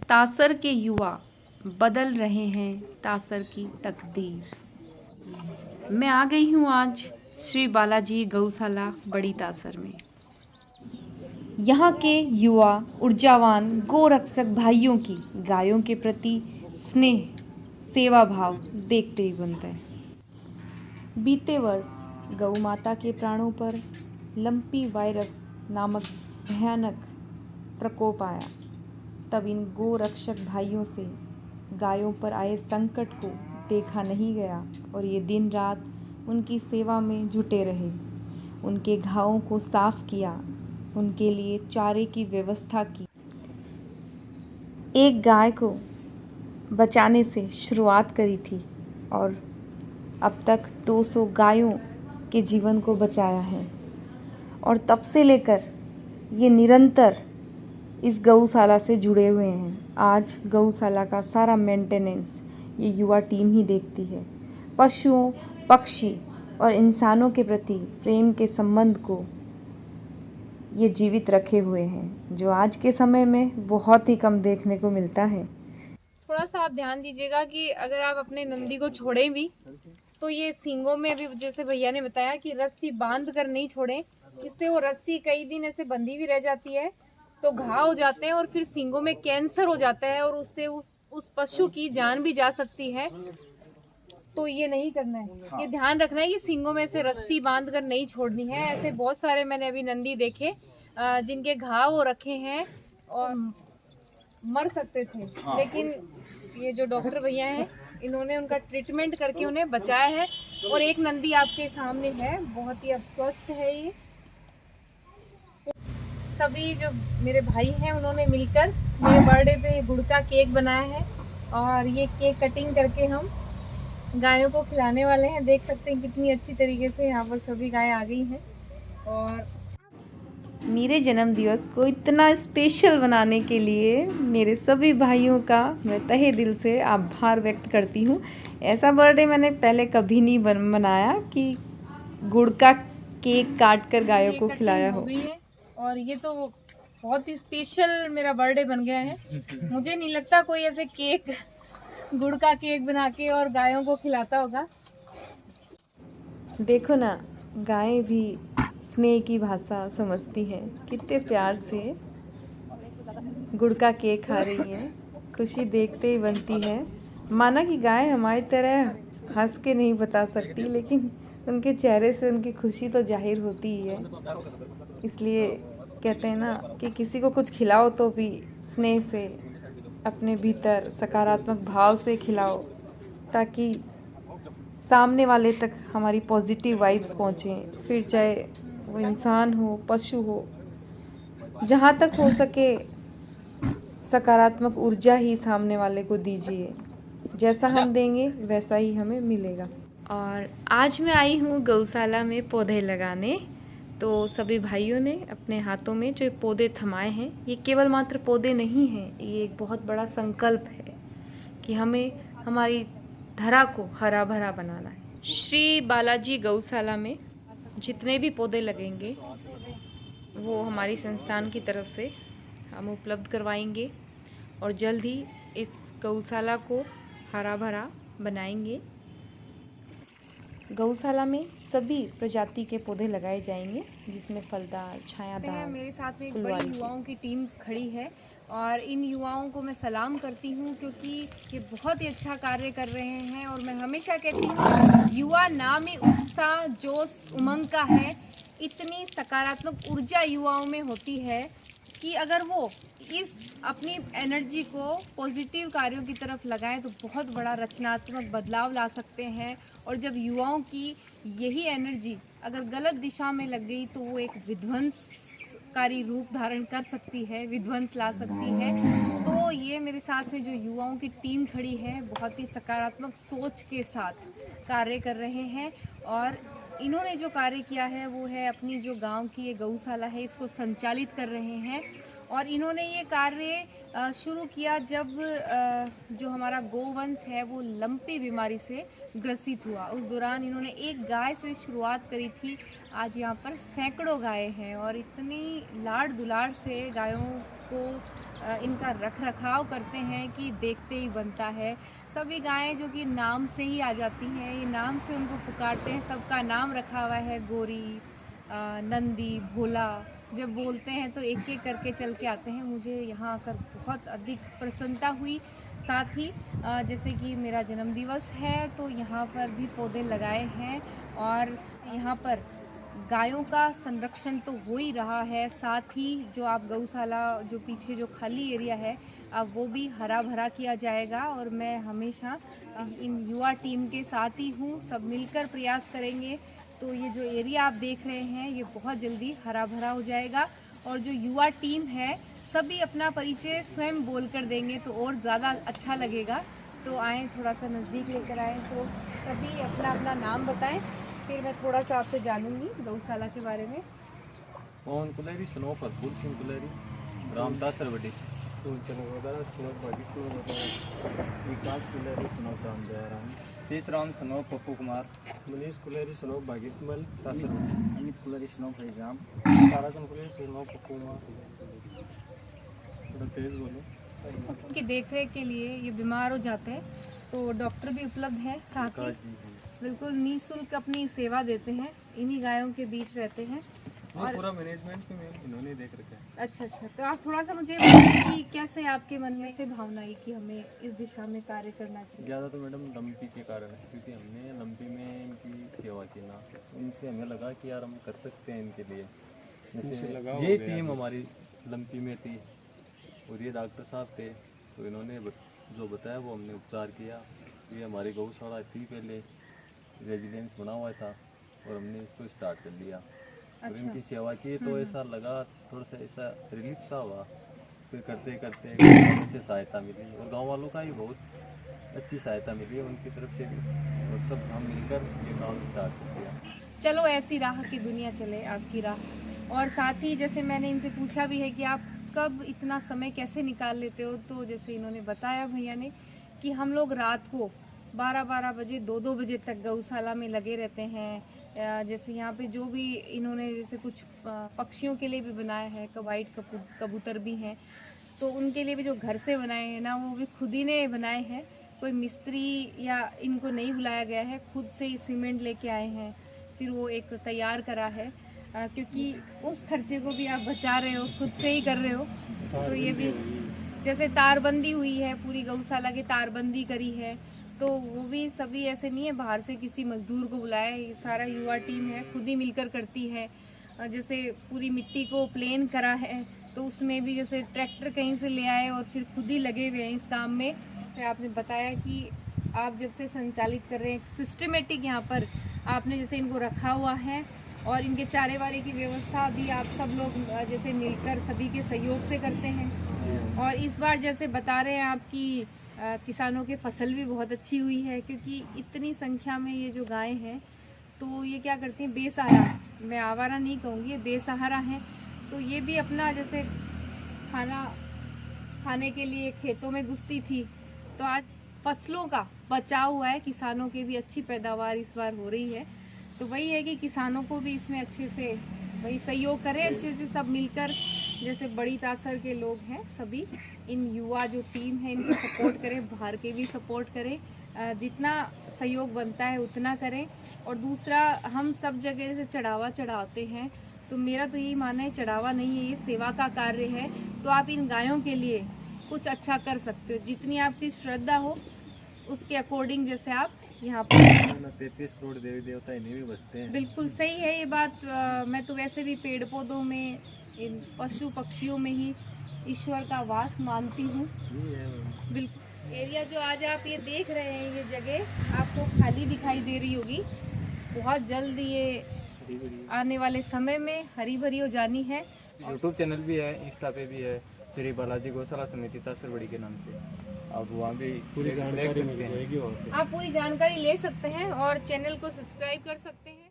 तासर के युवा बदल रहे हैं तासर की तकदीर। मैं आ गई हूँ आज श्री बालाजी गौशाला बड़ी तासर में। यहाँ के युवा ऊर्जावान गोरक्षक भाइयों की गायों के प्रति स्नेह सेवा भाव देखते ही बनता है। बीते वर्ष गौ माता के प्राणों पर लंपी वायरस नामक भयानक प्रकोप आया। तब इन गो रक्षक भाइयों से गायों पर आए संकट को देखा नहीं गया और ये दिन रात उनकी सेवा में जुटे रहे। उनके घावों को साफ किया, उनके लिए चारे की व्यवस्था की। एक गाय को बचाने से शुरुआत करी थी और अब तक 200 गायों के जीवन को बचाया है और तब से लेकर ये निरंतर इस गौशाला से जुड़े हुए हैं। आज गौशाला का सारा मेंटेनेंस ये युवा टीम ही देखती है। पशुओं, पक्षी और इंसानों के प्रति प्रेम के संबंध को ये जीवित रखे हुए हैं, जो आज के समय में बहुत ही कम देखने को मिलता है। थोड़ा सा आप ध्यान दीजिएगा कि अगर आप अपने नंदी को छोड़ें भी तो ये सींगों में अभी जैसे भैया ने बताया कि रस्सी बांध कर नहीं छोड़ें, इससे वो रस्सी कई दिन ऐसे बंधी भी रह जाती है तो घाव हो जाते हैं और फिर सींगों में कैंसर हो जाता है और उससे उस पशु की जान भी जा सकती है। तो ये नहीं करना है, ये ध्यान रखना है कि सींगों में से रस्सी बांध कर नहीं छोड़नी है। ऐसे बहुत सारे मैंने अभी नंदी देखे जिनके घाव हो रखे हैं और मर सकते थे, लेकिन ये जो डॉक्टर भैया हैं इन्होंने उनका ट्रीटमेंट करके उन्हें बचाया है। और एक नंदी आपके सामने है, बहुत ही अस्वस्थ है। ये सभी जो मेरे भाई हैं उन्होंने मिलकर मेरे बर्थडे पे गुड़ का केक बनाया है और ये केक कटिंग करके हम गायों को खिलाने वाले हैं। देख सकते हैं कितनी अच्छी तरीके से यहाँ पर सभी गायें आ गई हैं। और मेरे जन्मदिवस को इतना स्पेशल बनाने के लिए मेरे सभी भाइयों का मैं तहे दिल से आभार व्यक्त करती हूँ। ऐसा बर्थडे मैंने पहले कभी नहीं मनाया कि गुड़ का केक काट कर गायों को खिलाया हो। और ये तो बहुत ही स्पेशल मेरा बर्थडे बन गया है। मुझे नहीं लगता कोई ऐसे केक, गुड़ का केक बना के और गायों को खिलाता होगा। देखो ना, गायें भी स्नेह की भाषा समझती हैं, कितने प्यार से गुड़ का केक खा रही हैं। खुशी देखते ही बनती है। माना कि गाय हमारी तरह हंस के नहीं बता सकती, लेकिन उनके चेहरे से उनकी खुशी तो जाहिर होती ही है। इसलिए कहते हैं ना कि किसी को कुछ खिलाओ तो भी स्नेह से, अपने भीतर सकारात्मक भाव से खिलाओ, ताकि सामने वाले तक हमारी पॉजिटिव वाइब्स पहुँचें। फिर चाहे वो इंसान हो, पशु हो, जहाँ तक हो सके सकारात्मक ऊर्जा ही सामने वाले को दीजिए। जैसा हम देंगे वैसा ही हमें मिलेगा। और आज मैं आई हूँ गौशाला में पौधे लगाने। तो सभी भाइयों ने अपने हाथों में जो पौधे थमाए हैं, ये केवल मात्र पौधे नहीं हैं, ये एक बहुत बड़ा संकल्प है कि हमें हमारी धरा को हरा भरा बनाना है। श्री बालाजी गौशाला में जितने भी पौधे लगेंगे वो हमारी संस्थान की तरफ से हम उपलब्ध करवाएंगे और जल्द ही इस गौशाला को हरा भरा बनाएंगे। गौशाला में सभी प्रजाति के पौधे लगाए जाएंगे, जिसमें फलदार, छायादार, मेरे साथ में एक बड़ी युवाओं की टीम खड़ी है और इन युवाओं को मैं सलाम करती हूँ क्योंकि ये बहुत ही अच्छा कार्य कर रहे हैं। और मैं हमेशा कहती हूँ युवा नाम ही उत्साह, जोश, उमंग का है। इतनी सकारात्मक ऊर्जा युवाओं में होती है कि अगर वो इस अपनी एनर्जी को पॉजिटिव कार्यों की तरफ लगाएं तो बहुत बड़ा रचनात्मक बदलाव ला सकते हैं। और जब युवाओं की यही एनर्जी अगर गलत दिशा में लग गई तो वो एक विध्वंसकारी रूप धारण कर सकती है, विध्वंस ला सकती है। तो ये मेरे साथ में जो युवाओं की टीम खड़ी है, बहुत ही सकारात्मक सोच के साथ कार्य कर रहे हैं। और इन्होंने जो कार्य किया है वो है अपनी जो गांव की ये गौशाला है इसको संचालित कर रहे हैं। और इन्होंने ये कार्य शुरू किया जब जो हमारा गोवंश है वो लंपी बीमारी से ग्रसित हुआ। उस दौरान इन्होंने एक गाय से शुरुआत करी थी। आज यहाँ पर सैकड़ों गायें हैं और इतनी लाड़ दुलार से गायों को इनका रख रखाव करते हैं कि देखते ही बनता है। सभी गायें जो कि नाम से ही आ जाती हैं, ये नाम से उनको पुकारते हैं। सबका नाम रखा हुआ है, गोरी, नंदी, भोला। जब बोलते हैं तो एक एक करके चल के आते हैं। मुझे यहाँ आकर बहुत अधिक प्रसन्नता हुई। साथ ही जैसे कि मेरा जन्मदिवस है तो यहाँ पर भी पौधे लगाए हैं और यहाँ पर गायों का संरक्षण तो हो ही रहा है। साथ ही जो आप गौशाला जो पीछे जो खाली एरिया है अब वो भी हरा भरा किया जाएगा और मैं हमेशा इन युवा टीम के साथ ही हूँ। सब मिलकर प्रयास करेंगे तो ये जो एरिया आप देख रहे हैं ये बहुत जल्दी हरा भरा हो जाएगा। और जो युवा टीम है सभी अपना परिचय स्वयं बोल कर देंगे तो और ज़्यादा अच्छा लगेगा। तो आएँ, थोड़ा सा नज़दीक लेकर आएँ तो सभी अपना अपना नाम बताएं, फिर मैं थोड़ा सा आपसे जानूंगी गौशाला के बारे में। पवन कुलेरी, स्नो भरपूर सिंह कुलेरी, राम तासरवडी, विकास कुलेरी, स्नो राम दयाराम, सीतराम, स्नो पप्पू कुमार, मनीष कुलेरी, स्नो भागितमल, तासरवडी, अमित कुलेरी, स्नो फैजाम, ताराचंद कुलेरी, स्नो पप्पू कुमार। थोड़ा तेज बोलो। उनकी देखरेख के लिए ये बीमार हो जाते हैं तो डॉक्टर भी उपलब्ध है। साथ ही बिल्कुल निःशुल्क अपनी सेवा देते हैं। इन्हीं गायों के बीच रहते हैं और पूरा मैनेजमेंट तो इन्होंने देख रखा है। अच्छा, तो आप थोड़ा सा मुझे बताइए कि कैसे आपके मन में से भावना आई कि हमें इस दिशा में कार्य करना चाहिए। ज़्यादा तो मैडम लंपी के कारण है, क्योंकि हमने लंपी में इनकी सेवा की ना, इनसे हमें लगा कि यार हम कर सकते हैं इनके लिए। जैसे ये टीम हमारी लंपी में थी और ये डॉक्टर साहब थे तो इन्होंने जो बताया वो हमने उपचार किया। ये हमारी गौशाला थी पहले, रेजिडेंस बना हुआ था और हमने इसको स्टार्ट कर लिया और इनकी सेवा की तो ऐसा लगा, थोड़ा सा ऐसा रिलीफ सा हुआ। फिर करते करते से सहायता मिली और गांव वालों का भी बहुत अच्छी सहायता मिली है उनकी तरफ से भी, और सब हम मिलकर ये काम स्टार्ट कर दिया। चलो ऐसी राह की दुनिया चले आपकी राह। और साथ ही जैसे मैंने इनसे पूछा भी है कि आप कब इतना समय कैसे निकाल लेते हो, तो जैसे इन्होंने बताया भैया ने कि हम लोग रात को 12-12 बजे 2-2 बजे तक गौशाला में लगे रहते हैं। जैसे यहाँ पे जो भी इन्होंने जैसे कुछ पक्षियों के लिए भी बनाया है, वाइट कबूतर भी हैं तो उनके लिए भी जो घर से बनाए हैं ना वो भी खुद ही ने बनाए हैं। कोई मिस्त्री या इनको नहीं बुलाया गया है, खुद से ही सीमेंट लेके आए हैं, फिर वो एक तैयार करा है। क्योंकि उस खर्चे को भी आप बचा रहे हो, खुद से ही कर रहे हो। तो ये भी जैसे तारबंदी हुई है, पूरी गौशाला की तारबंदी करी है तो वो भी सभी ऐसे नहीं है बाहर से किसी मजदूर को बुलाया है, ये सारा युवा टीम है, खुद ही मिलकर करती है। जैसे पूरी मिट्टी को प्लेन करा है तो उसमें भी जैसे ट्रैक्टर कहीं से ले आए और फिर खुद ही लगे हुए हैं इस काम में। तो आपने बताया कि आप जब से संचालित कर रहे हैं सिस्टमेटिक यहाँ पर आपने जैसे इनको रखा हुआ है और इनके चारे वारे की व्यवस्था भी आप सब लोग जैसे मिलकर सभी के सहयोग से करते हैं। और इस बार जैसे बता रहे हैं आपकी किसानों के फसल भी बहुत अच्छी हुई है, क्योंकि इतनी संख्या में ये जो गायें हैं तो ये क्या करती हैं, बेसहारा, मैं आवारा नहीं कहूँगी, ये बेसहारा हैं। तो ये भी अपना जैसे खाने के लिए खेतों में घुसती थी तो आज फसलों का बचाव हुआ है, किसानों की भी अच्छी पैदावार इस बार हो रही है। तो वही है कि किसानों को भी इसमें अच्छे से वही सहयोग करें, अच्छे से सब मिलकर, जैसे बड़ी तासर के लोग हैं सभी, इन युवा जो टीम है इनको सपोर्ट करें, बाहर के भी सपोर्ट करें, जितना सहयोग बनता है उतना करें। और दूसरा, हम सब जगह से चढ़ावा चढ़ाते हैं तो मेरा तो यही मानना है चढ़ावा नहीं है, ये सेवा का कार्य है। तो आप इन गायों के लिए कुछ अच्छा कर सकते हो, जितनी आपकी श्रद्धा हो उसके अकॉर्डिंग, जैसे आप यहाँ पर 33 करोड़ देवी देवता इन्हीं में बसते हैं। बिल्कुल सही है ये बात। मैं तो वैसे भी पेड़ पौधों में, इन पशु पक्षियों में ही ईश्वर का वास मानती हूँ। बिल्कुल। एरिया जो आज आप ये देख रहे हैं, ये जगह आपको खाली दिखाई दे रही होगी, बहुत जल्द ये आने वाले समय में हरी भरी हो जानी है। यूट्यूब चैनल भी है, इंस्टा पे भी है, श्री बालाजी गौशाला समिति तासरवड़ी के नाम से। आप वहाँ भी पूरी जानकारी मिल जाएगी। आप पूरी जानकारी ले सकते हैं और चैनल को सब्सक्राइब कर सकते हैं।